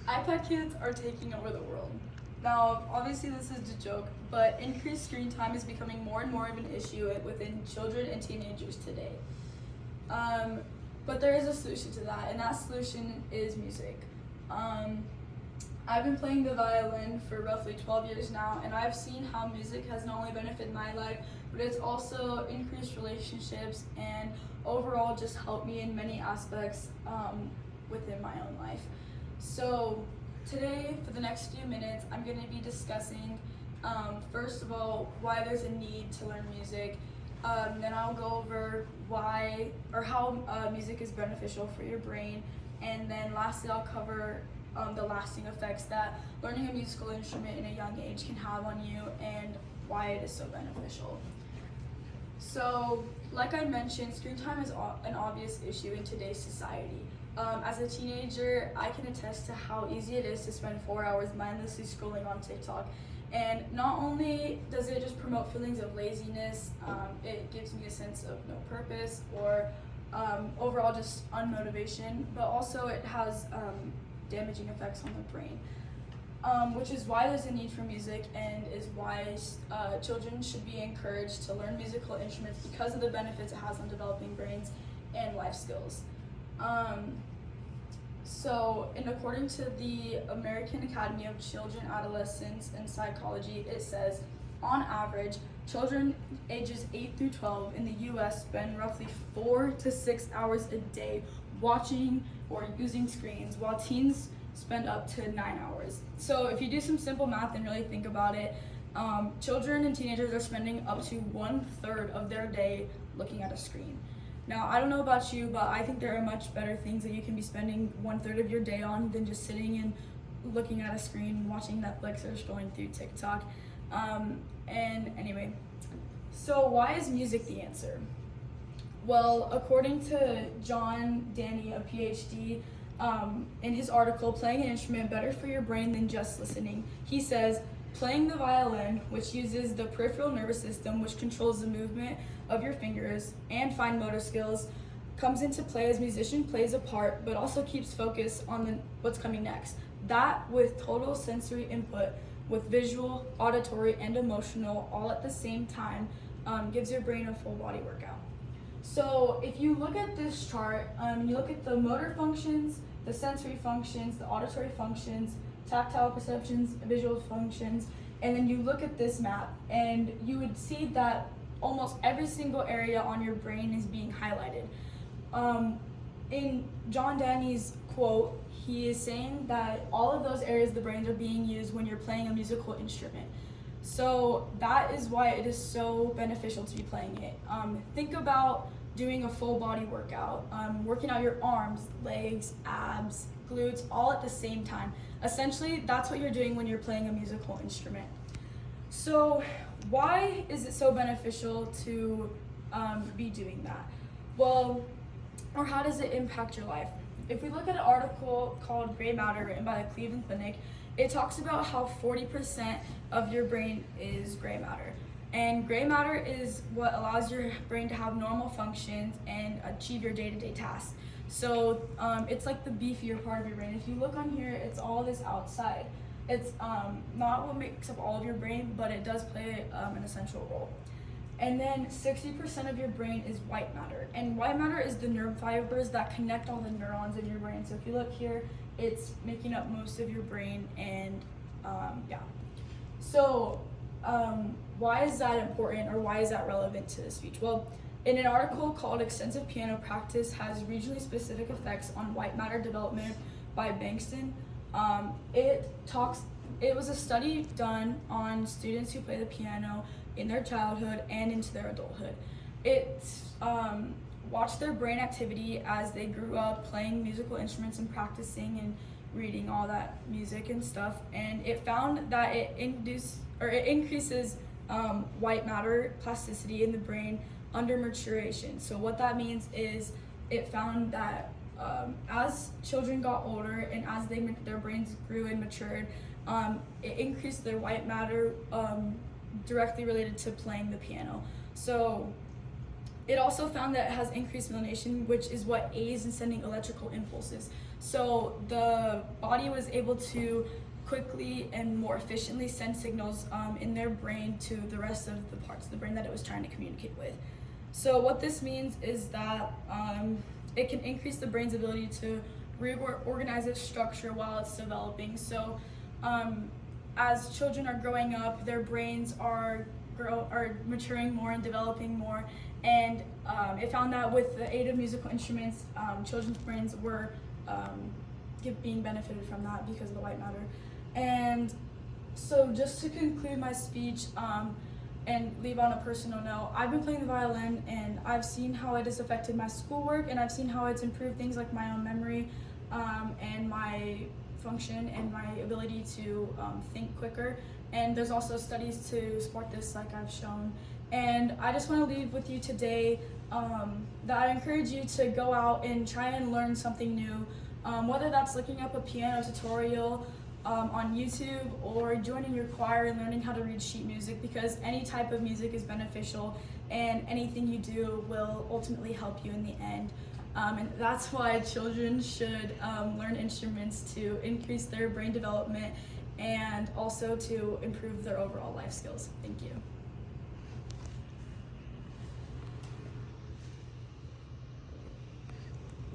iPad kids are taking over the world. Now, obviously this is a joke, but increased screen time is becoming more and more of an issue within children and teenagers today. But there is a solution to that, and that solution is music. I've been playing the violin for roughly 12 years now, and I've seen how music has not only benefited my life, but it's also increased relationships and overall just helped me in many aspects within my own life. So today, for the next few minutes, I'm going to be discussing, first of all, why there's a need to learn music. Then I'll go over why or how music is beneficial for your brain, and then lastly I'll cover the lasting effects that learning a musical instrument in a young age can have on you and why it is so beneficial. So, like I mentioned, screen time is an obvious issue in today's society. As a teenager, I can attest to how easy it is to spend 4 hours mindlessly scrolling on TikTok. And not only does it just promote feelings of laziness, it gives me a sense of no purpose or overall just unmotivation, but also it has damaging effects on the brain, which is why there's a need for music and is why children should be encouraged to learn musical instruments because of the benefits it has on developing brains and life skills. So, according to the American Academy of Children, Adolescents, and Psychology, it says, on average, children ages 8 through 12 in the U.S. spend roughly 4 to 6 hours a day watching or using screens, while teens spend up to 9 hours. So if you do some simple math and really think about it, children and teenagers are spending up to 1/3 of their day looking at a screen. Now, I don't know about you, but I think there are much better things that you can be spending 1/3 of your day on than just sitting and looking at a screen, watching Netflix or scrolling through TikTok. And anyway, so why is music the answer? Well, according to John Danny, a PhD, in his article, Playing an Instrument Better for Your Brain Than Just Listening, he says, playing the violin, which uses the peripheral nervous system, which controls the movement of your fingers and fine motor skills, comes into play as musician plays a part, but also keeps focus on what's coming next. That, with total sensory input, with visual, auditory, and emotional, all at the same time, gives your brain a full body workout. So if you look at this chart, you look at the motor functions, the sensory functions, the auditory functions, tactile perceptions, visual functions, and then you look at this map and you would see that almost every single area on your brain is being highlighted. In John Danny's quote, he is saying that all of those areas of the brain are being used when you're playing a musical instrument. So that is why it is so beneficial to be playing it. Think about doing a full body workout, working out your arms, legs, abs, glutes, all at the same time. Essentially, that's what you're doing when you're playing a musical instrument. So why is it so beneficial to be doing that? Well, or how does it impact your life? If we look at an article called Gray Matter written by the Cleveland Clinic, it talks about how 40% of your brain is gray matter. And gray matter is what allows your brain to have normal functions and achieve your day-to-day tasks. So it's like the beefier part of your brain. If you look on here, it's all this outside. It's not what makes up all of your brain, but it does play an essential role. And then 60% of your brain is white matter. And white matter is the nerve fibers that connect all the neurons in your brain. So if you look here, it's making up most of your brain, and yeah. So why is that important, or why is that relevant to this speech? Well, in an article called Extensive Piano Practice Has Regionally Specific Effects on White Matter Development by Bankston, it was a study done on students who play the piano in their childhood and into their adulthood. It watched their brain activity as they grew up playing musical instruments and practicing and reading all that music and stuff, and it found that it increases white matter plasticity in the brain under maturation. So what that means is it found that as children got older and as their brains grew and matured, it increased their white matter directly related to playing the piano. So It also found that it has increased myelination, which is what aids in sending electrical impulses. So the body was able to quickly and more efficiently send signals in their brain to the rest of the parts of the brain that it was trying to communicate with. So what this means is that it can increase the brain's ability to reorganize its structure while it's developing. So as children are growing up, their brains are maturing more and developing more, and it found that with the aid of musical instruments, children's brains were being benefited from that because of the white matter. And so just to conclude my speech and leave on a personal note, I've been playing the violin and I've seen how it has affected my schoolwork, and I've seen how it's improved things like my own memory and my function and my ability to think quicker. And there's also studies to support this, like I've shown. And I just want to leave with you today that I encourage you to go out and try and learn something new, whether that's looking up a piano tutorial on YouTube or joining your choir and learning how to read sheet music, because any type of music is beneficial and anything you do will ultimately help you in the end. And that's why children should learn instruments to increase their brain development and also to improve their overall life skills. Thank you.